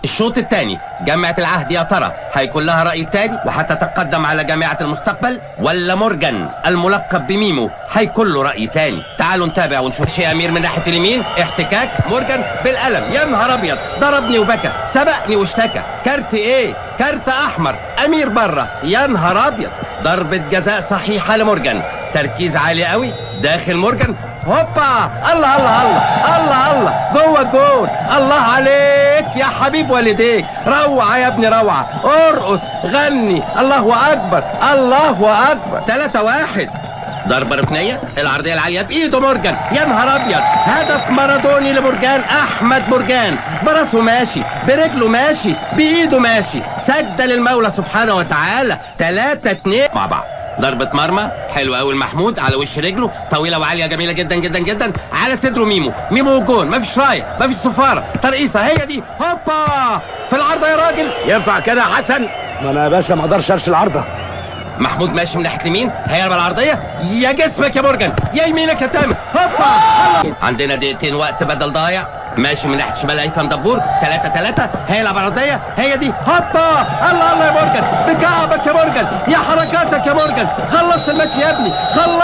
الشوط الثاني جامعة العهد يا ترى هيكون لها رأي تاني وهتتقدم على جامعة المستقبل، ولا مورجان الملقب بميمو هيكون له رأي تاني؟ تعالوا نتابع ونشوف. شيء أمير من ناحية اليمين، احتكاك مورجان بالقلم، يا نهار أبيض، ضربني وبكى، سبقني واشتكى. كارت إيه؟ كارت أحمر. أمير بره، يا نهار أبيض. ضربة جزاء صحيحة لمورجان، تركيز عالي قوي داخل مورجان. هوبا، الله الله الله الله الله، جوه الجول. الله عليك يا حبيب والديك، روعه يا ابني روعه، ارقص غني، الله اكبر الله اكبر. 3-1. ضربه ركنيه، العرضيه العاليه بايده مورجان، يا نهار ابيض، هدف مارادوني لمورجان. احمد مورجان براسه ماشي، برجله ماشي، بايده ماشي، سجده للمولى سبحانه وتعالى. 3-2 مع بعض. ضربة مرمى حلوة قوي المحمود على وش رجله، طويلة وعالية جميلة جدا جدا جدا، على صدره ميمو جون، مفيش راية مفيش صفارة، ترقيصة هي دي، هوبا في العارضة يا راجل. ينفع كده يا حسن؟ ما انا يا باشا ما اقدرش ارش العارضة. محمود ماشي من ناحية اليمين، هيقلب العرضية، يا جسمك يا مورجان، يا يمينك يا تامر، هوبا. عندنا دقيقتين وقت بدل ضايع. ماشي من ناحية شمال هيثم دبور، 3-3، هيلعب العرضية هي دي، هوبا، الله الله يا مورجان، بكعبك يا مورجان، يا حركاتك يا مورجان، خلصت الماتش يا ابني، خلصت.